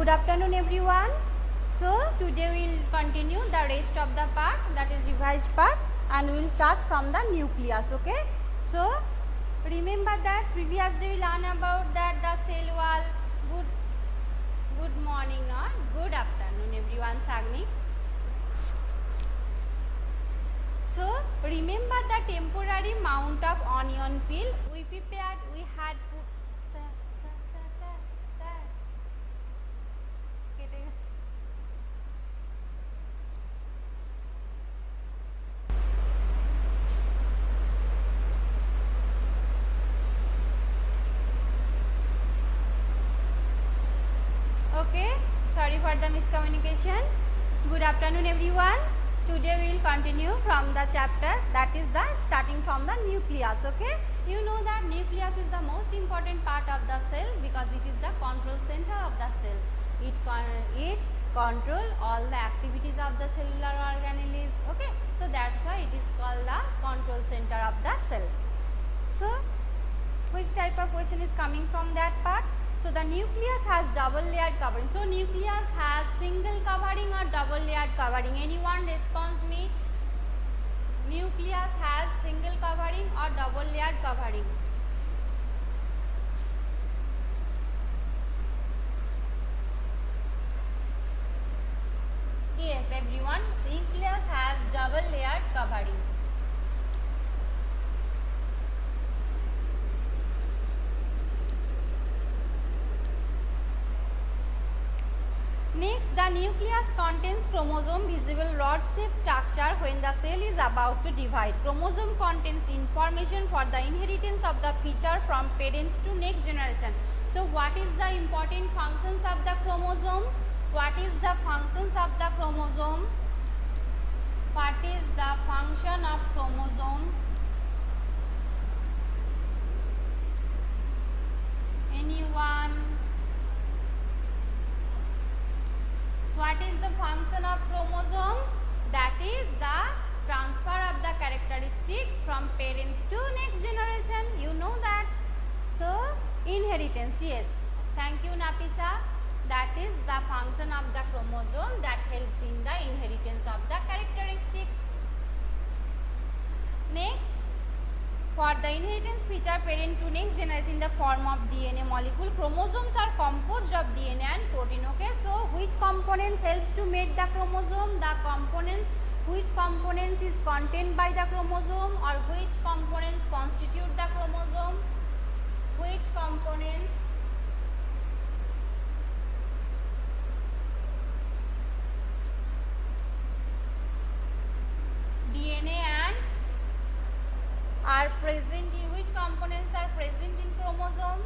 Good afternoon everyone. So today we will continue the rest of the part, that is revised part, and we will start from the nucleus. Okay. So remember that previous day we learned about that the cell wall. Good morning or good afternoon everyone. Sagni. So remember the temporary mount of onion peel we prepared. We had put Okay, sorry for the miscommunication. Good afternoon everyone. Today we will continue from the chapter, that is the starting from the nucleus. Okay, you know that nucleus is the most important part of the cell because it is the control center of the cell. It control all the activities of the cellular organelles. Okay, so that's why it is called the control center of the cell. So which type of question is coming from that part? So the nucleus has double layered covering. So nucleus has single covering or double layered covering? Anyone responds me? Nucleus has single covering or double layered covering? Yes, everyone. Nucleus has double layered covering. Next, the nucleus contains chromosome visible rod-shaped structure when the cell is about to divide. Chromosome contains information for the inheritance of the feature from parents to next generation. So, what is the important functions of the chromosome? What is the functions of the chromosome? What is the function of chromosome? Anyone? What is the function of chromosome? That is the transfer of the characteristics from parents to next generation. You know that. So, inheritance, yes. Thank you, Napisa. That is the function of the chromosome that helps in the inheritance of the characteristics. Next, for the inheritance feature parent to next generation in the form of DNA molecule, chromosomes are composed of DNA and protein. Okay, so which components helps to make the chromosome? The components, which components is contained by the chromosome, or which components constitute the chromosome? Which components? DNA and are present in which components are present in chromosome?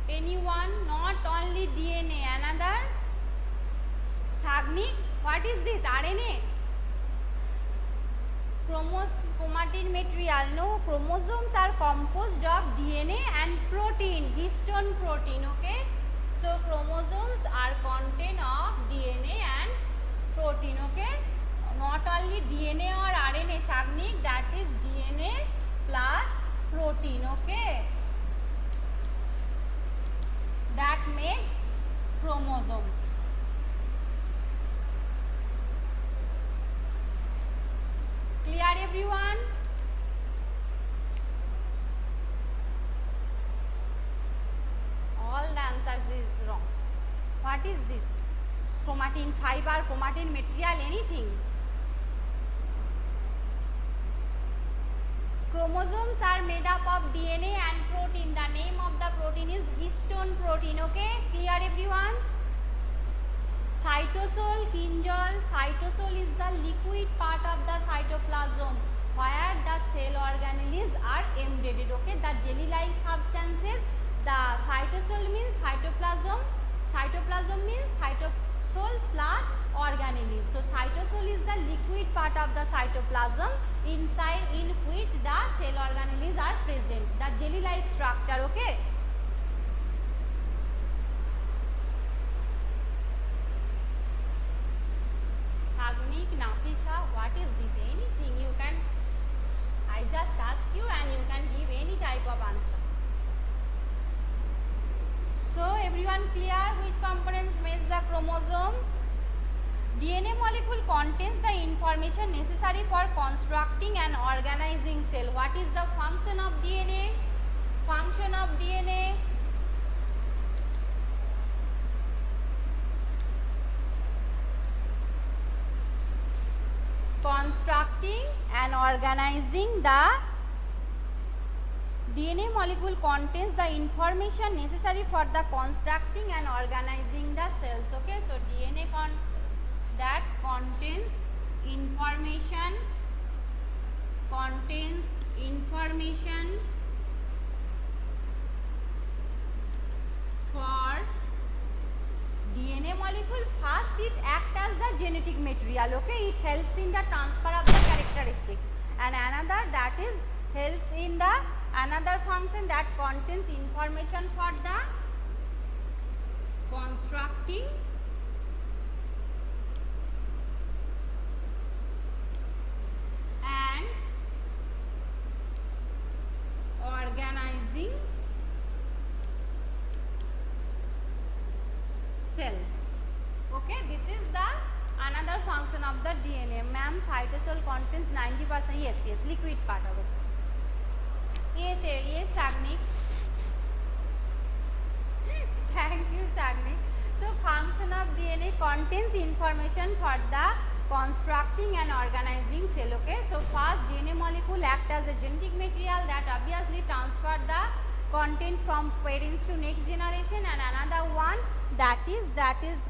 Anyone? Not only DNA, another? Sagnik, what is this? RNA? Chromatin material. No, chromosomes are composed of DNA and protein, histone protein. Okay. So, chromosomes are content of DNA and protein, okay? Not only DNA or RNA, Shagnik, that is DNA plus protein, okay? That makes chromosomes. Clear everyone? All the answers is wrong. What is this? Chromatin fiber, chromatin material, anything? Chromosomes are made up of DNA and protein. The name of the protein is histone protein. Okay, clear everyone? Cytosol, kinjal. Cytosol is the liquid part of the cytoplasm where the cell organelles are embedded. Okay, the jelly-like substances. The cytosol means cytoplasm. Cytoplasm means cytosol plus organelles. So, cytosol is the liquid part of the cytoplasm inside in which the cell organelles are present. The jelly-like structure. Okay. Shagnik, Nafisa, what is this? Anything you can. I you and you can give any type of answer. So everyone clear which components makes the chromosome? DNA molecule contains the information necessary for constructing and organizing cell. What is the function of DNA? Function of DNA. Constructing and organizing the DNA molecule contains the information necessary for the constructing and organizing the cells. Okay, so DNA that contains information for DNA molecule. First it acts as the genetic material. Okay, it helps in the transfer of the characteristics, and another that is helps in the another function that contains information for the constructing and organizing cell. Okay, this is the another function of the DNA. Ma'am, cytosol contains 90%. Yes, liquid part of it. Yes, Sagnik. Thank you, Sagnik. So function of DNA contains information for the constructing and organizing cell. Okay, so first DNA molecule act as a genetic material that obviously transfer the content from parents to next generation, and another one that is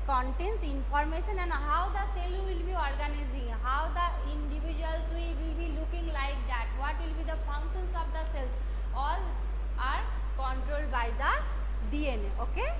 contains information and how the cell will be organizing, how the individuals will be looking like that, what will be the functions of the cells, all are controlled by the DNA. Okay.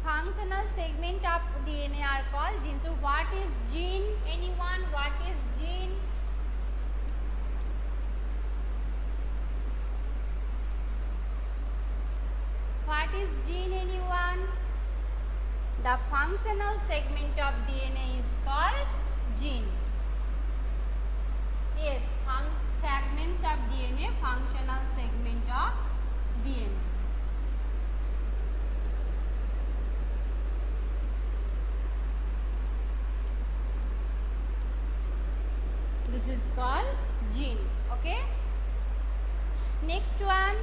Functional segment of DNA are called genes. So what is gene? Anyone? What is gene? What is gene? Anyone? The functional segment of DNA is called gene. Yes, fragments of DNA, functional segment of DNA. This is called gene. Okay. Next one,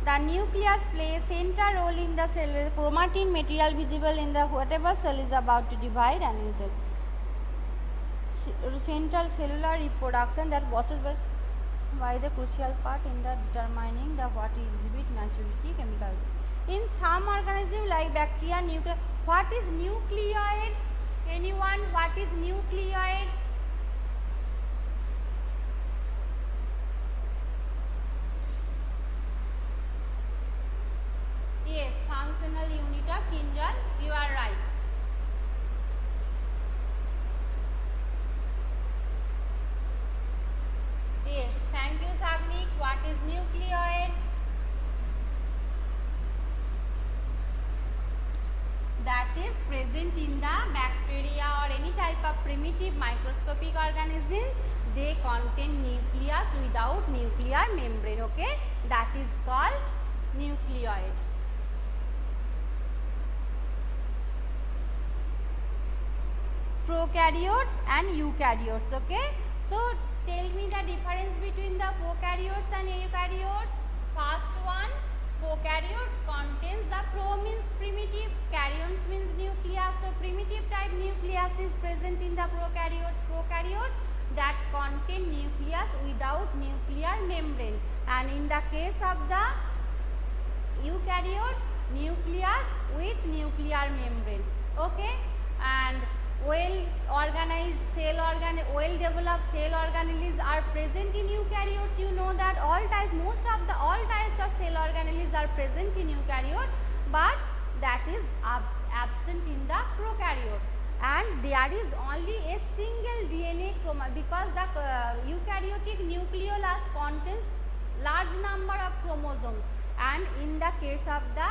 the nucleus plays central role in the cell. Chromatin material visible in the whatever cell is about to divide and result. Central cellular reproduction that passes by the crucial part in the determining the what exhibit maturity chemical. In some organisms like bacteria, nucleus. What is nucleoid? Anyone? What is nucleoid? Yes, functional unit of Kinjal, you are right. Yes, thank you Sagnik. What is nucleoid? That is present in the bacteria or any type of primitive microscopic organisms. They contain nucleus without nuclear membrane. Okay, that is called nucleoid. Prokaryotes and eukaryotes. Okay, so tell me the difference between the prokaryotes and eukaryotes. First one, prokaryotes contains the pro means primitive, karyons means nucleus. So primitive type nucleus is present in the prokaryotes. Prokaryotes that contain nucleus without nuclear membrane, and in the case of the eukaryotes, nucleus with nuclear membrane. Okay, and well organized cell well developed cell organelles are present in eukaryotes. You know that all types of cell organelles are present in eukaryote, but that is absent in the prokaryotes. and there is only a single DNA because the eukaryotic nucleolus contains large number of chromosomes, and in the case of the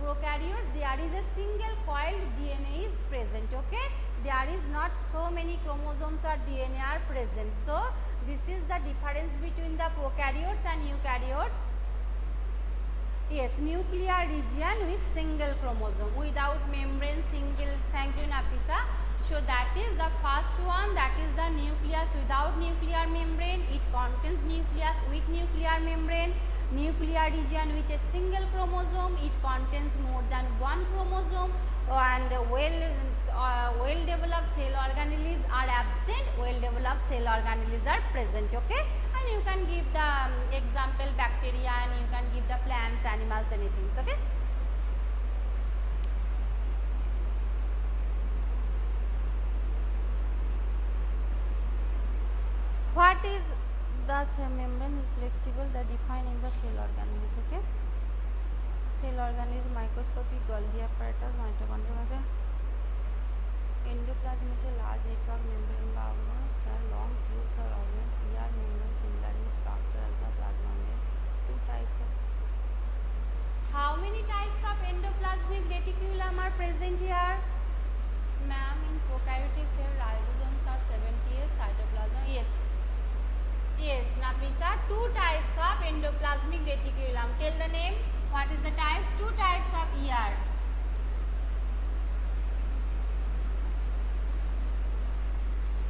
prokaryotes there is a single coiled DNA is present. Okay, there is not so many chromosomes or DNA are present. So this is the difference between the prokaryotes and eukaryotes. Yes, nuclear region with single chromosome, without membrane, single. Thank you, Nafisa. So that is the first one, that is the nucleus without nuclear membrane. It contains nucleus with nuclear membrane. Nuclear region with a single chromosome, it contains more than one chromosome, and well developed cell organelles are absent, well developed cell organelles are present. Okay, and you can give the example bacteria, and you can give the plants, animals, anything. Okay. What is the cell membrane is flexible, the defining the cell organelles. Okay, cell organelles, microscopic Golgi apparatus, mitochondria, endoplasm is a large network membrane বা long tubes or organs, ER membrane similar in structure as the plasma membrane. Two types of. How many types of endoplasmic reticulum are present here? Ma'am, in prokaryotic cell ribosomes are 78, cytoplasm. Yes. Yes, Nafisa, two types of endoplasmic reticulum. Tell the name. What is the types? Two types of ER.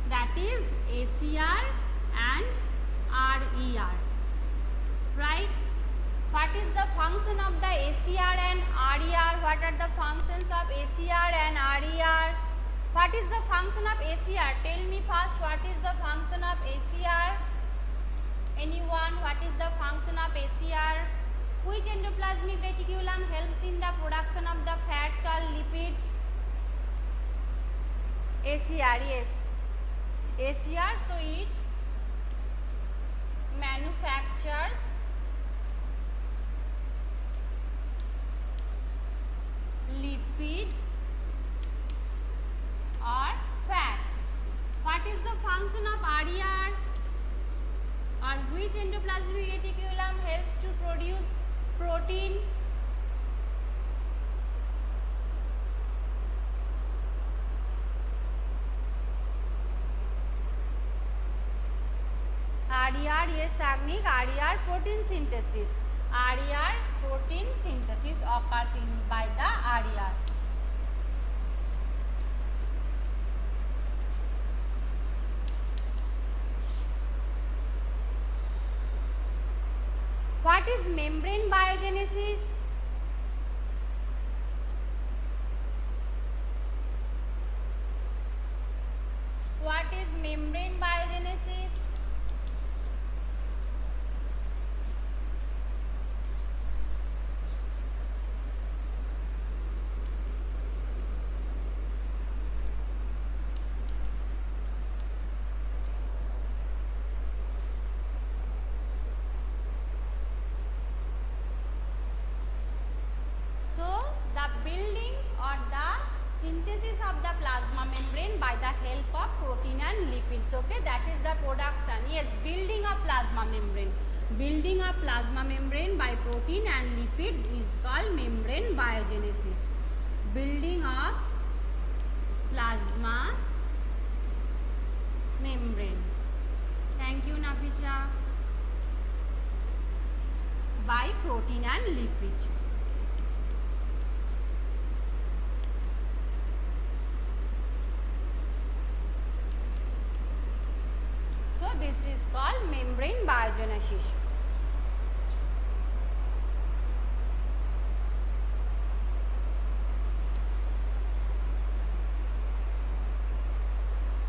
That is ACR and RER. Right? What is the function of the ACR and RER? What are the functions of ACR and RER? What is the function of ACR? Tell me first, what is the function of ACR? Anyone, what is the function of ACR? Which endoplasmic reticulum helps in the production of the fats or lipids? ACR, yes. ACR, so it manufactures lipid or fat. What is the function of RER? Or which endoplasmic reticulum helps to produce protein? RER, yes, Agnik, RER protein synthesis. RER protein synthesis occurs by the RER. What is membrane biogenesis? What is membrane biogenesis? Synthesis of the plasma membrane by the help of protein and lipids. Okay, that is the production. Yes, building of plasma membrane. Building of plasma membrane by protein and lipids is called membrane biogenesis. Building of plasma membrane. Thank you, Nafisa. By protein and lipid. So this is called membrane biogenesis.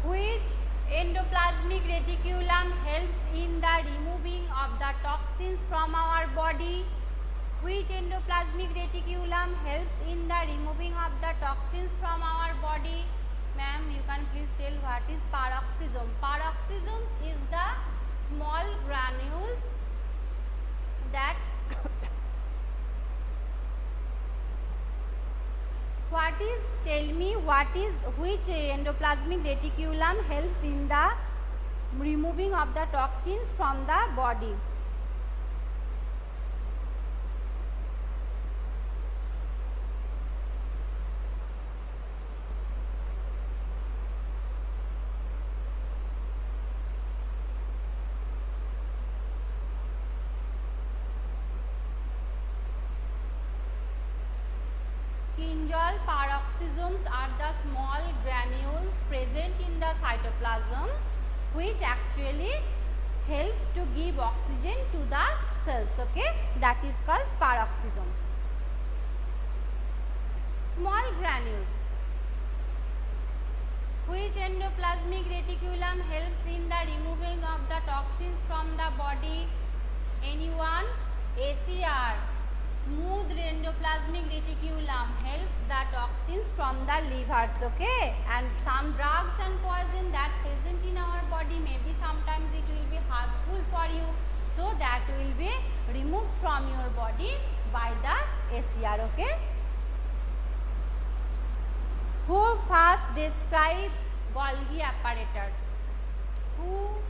Which endoplasmic reticulum helps in the removing of the toxins from our body? Which endoplasmic reticulum helps in the removing of the toxins from our body? Ma'am, you can please tell what is peroxisome. Peroxisome is the small granules that what is tell me which endoplasmic reticulum helps in the removing of the toxins from the body. Kinjal paroxysms are the small granules present in the cytoplasm which actually helps to give oxygen to the cells, okay? That is called paroxysms. Small granules. Which endoplasmic reticulum helps in the removing of the toxins from the body? Anyone? ACR. Smooth endoplasmic reticulum helps the toxins from the livers, okay? And some drugs and poison that present in our body, maybe sometimes it will be harmful for you, so that will be removed from your body by the ACR, okay? Who first described Golgi apparatus? Who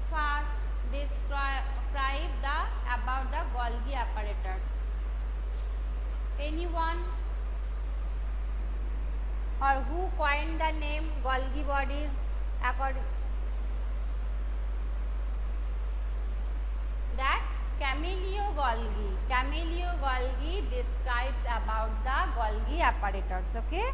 first described about the Golgi apparatus? Anyone? Or who coined the name Golgi bodies? That Camillo Golgi. Camillo Golgi describes about the Golgi apparatus, okay?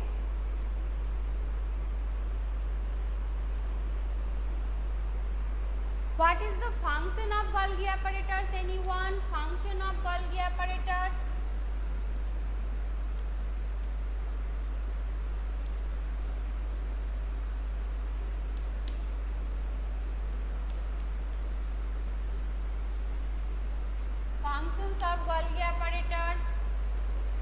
What is the function of Golgi apparatus? Anyone? Function of Golgi apparatus? Functions of Golgi apparatus.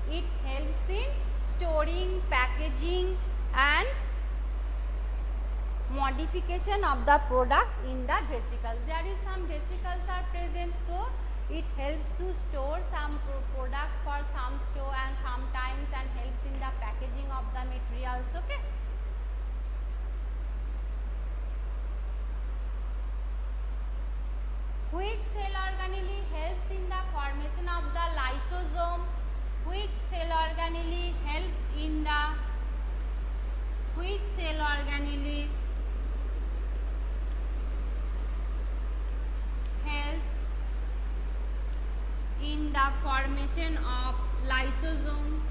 It helps in storing, packaging and modification of the products in the vesicles. There is some vesicles are present, so it helps to store some products for some store and sometimes and helps in the packaging of the materials, okay? Which cell organelle helps in the formation of the lysosome? Which cell organelle helps in the formation of lysosome?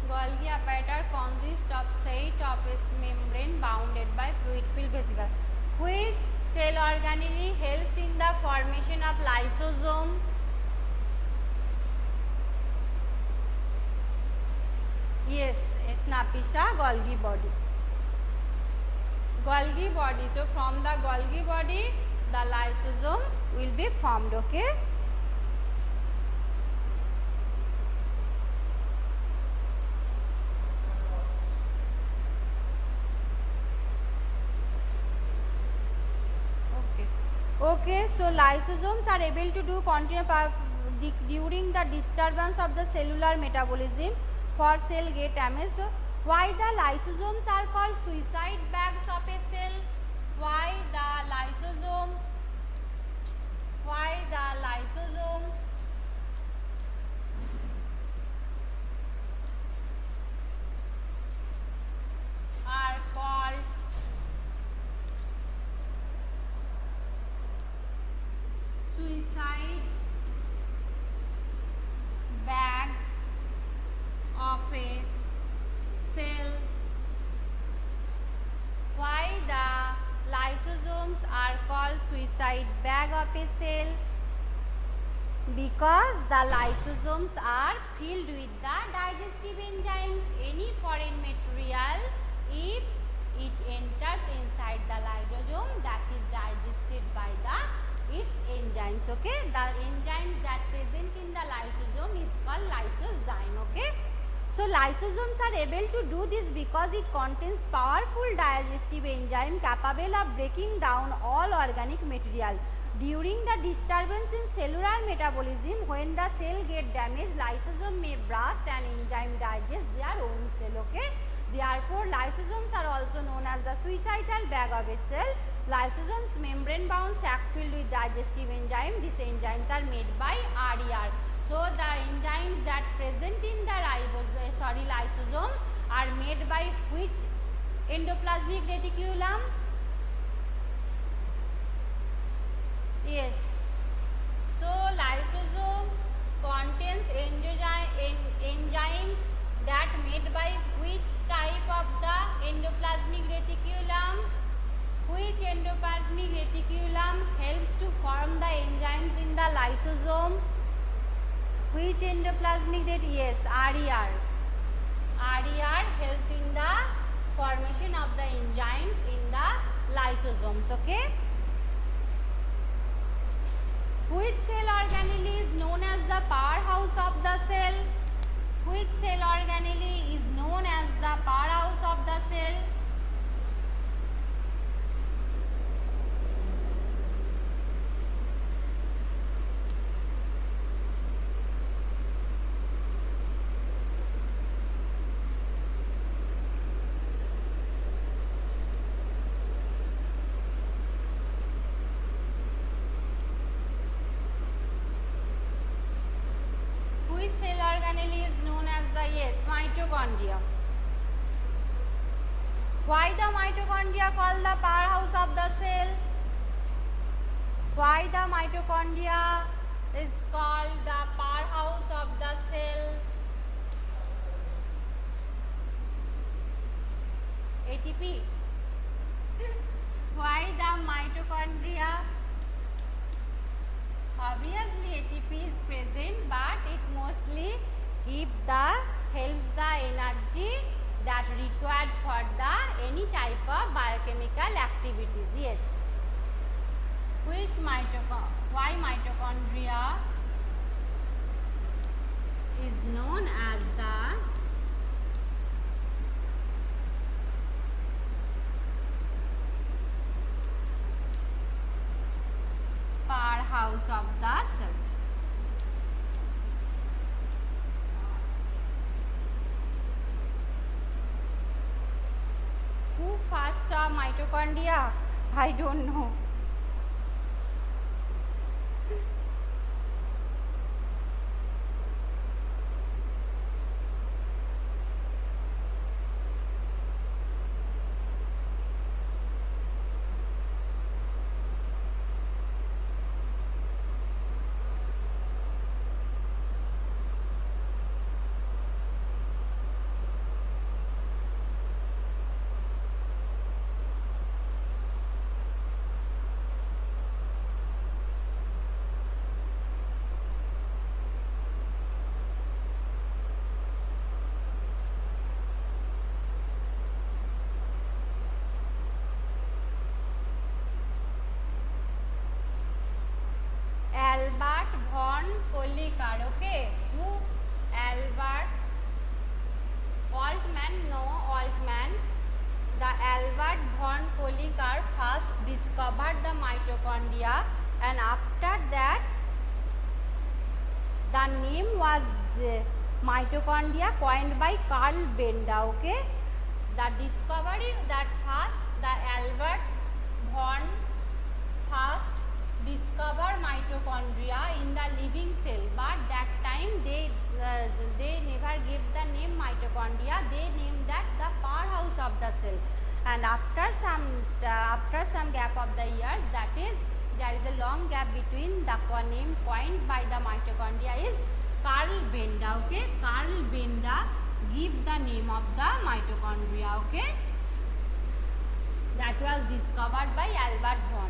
Golgi apparatus consists of set of a membrane bounded by fluid-filled vesicle. Which cell organelle helps in the formation of lysosome? Yes, Ethnapisha Golgi body. Golgi body. So from the Golgi body, the lysosomes will be formed, okay? Okay, so lysosomes are able to do continue during the disturbance of the cellular metabolism for cell get damaged. So why the lysosomes are called suicide bags of a cell? Why the lysosomes are called suicide bag of a cell? Why the lysosomes are called suicide bag of a cell? Because the lysosomes are filled with the digestive enzymes. Any foreign material, if it enters inside the lysosome, that is digested by its enzymes, okay? The enzymes that present in the lysosome is called lysozyme, okay? So lysosomes are able to do this because it contains powerful digestive enzyme capable of breaking down all organic material. During the disturbance in cellular metabolism, when the cell get damaged, lysosome may burst and enzyme digest their own cell. Okay. Therefore, lysosomes are also known as the suicidal bag of a cell. Lysosomes membrane bound sac filled with digestive enzyme. These enzymes are made by RER. So the enzymes that present in the lysosomes are made by which endoplasmic reticulum? Yes. So lysosome contains enzymes that made by which type of the endoplasmic reticulum? Which endoplasmic reticulum helps to form the enzymes in the lysosome? Which endoplasmic reticulum? Yes, RER. RER helps in the formation of the enzymes in the lysosomes. Okay. Which cell organelle is known as the powerhouse of the cell? Which cell organelle is known as the powerhouse of the cell? Which cell organelle is known as the mitochondria? Why the mitochondria called the powerhouse of the cell? Why the mitochondria is called the powerhouse of the cell? ATP. Why the mitochondria? Obviously ATP is present, but it mostly helps the energy that required for the any type of biochemical activities. Yes. Why mitochondria is known as the powerhouse of the cell? Who first saw mitochondria? I don't know. Albert von Kollikar. Okay. Who? Albert Altman? No, Altman. The Albert von Kollikar first discovered the mitochondria, and after that the name was the mitochondria coined by Carl Benda. Okay. The discovery that first the Albert von first discover mitochondria in the living cell, but that time they never give the name mitochondria. They named that the powerhouse of the cell, and after some gap of the years, that is there is a long gap between the name coined by the mitochondria is Carl Benda. Okay. Carl Benda give the name of the mitochondria. Okay. That was discovered by Albert von.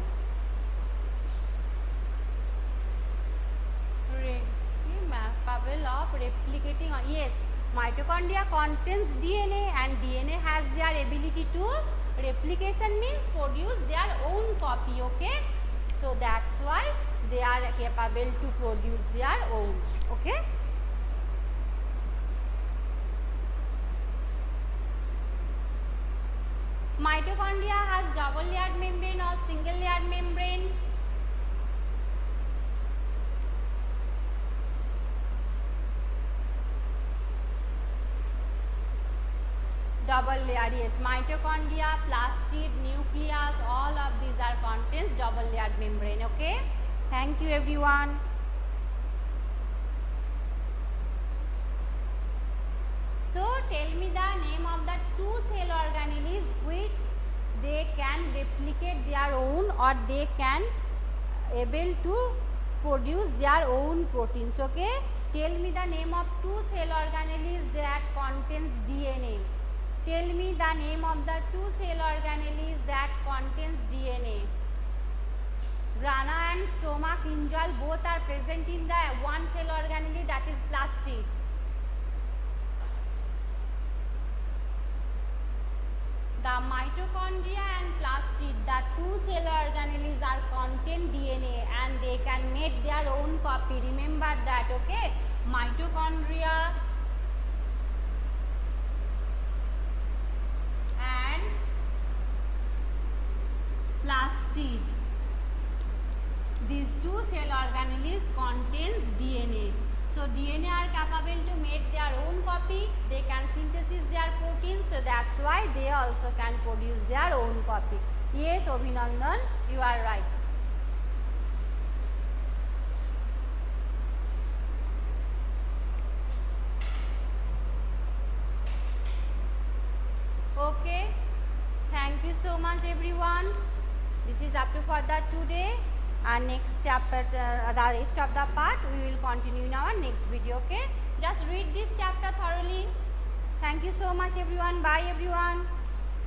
Capable of replicating. Yes, mitochondria contains DNA, and DNA has their ability to replication, means produce their own copy. Okay. So that's why they are capable to produce their own. Okay. mitochondria has double layered membrane or single layered membrane? Double layer, yes. Mitochondria, plastid, nucleus, all of these are contains double layered membrane. Okay. Thank you, everyone. So tell me the name of the two cell organelles which they can replicate their own or they can able to produce their own proteins. Okay. Tell me the name of two cell organelles that contains DNA. Tell me the name of the two cell organelles that contains DNA. Grana and stomach hinge both are present in the one cell organelle, that is plastid. The mitochondria and plastid, the two cell organelles are contain DNA and they can make their own copy. Remember that, okay? Mitochondria and plastid. These two cell organelles contains DNA. So DNA are capable to make their own copy. They can synthesize their proteins. So that's why they also can produce their own copy. Yes, Abhinandan, you are right. Okay. Thank you so much, everyone. This is up to for that today. And next chapter, the rest of the part we will continue in our next video. Okay, just read this chapter thoroughly. Thank you so much, everyone. Bye, everyone.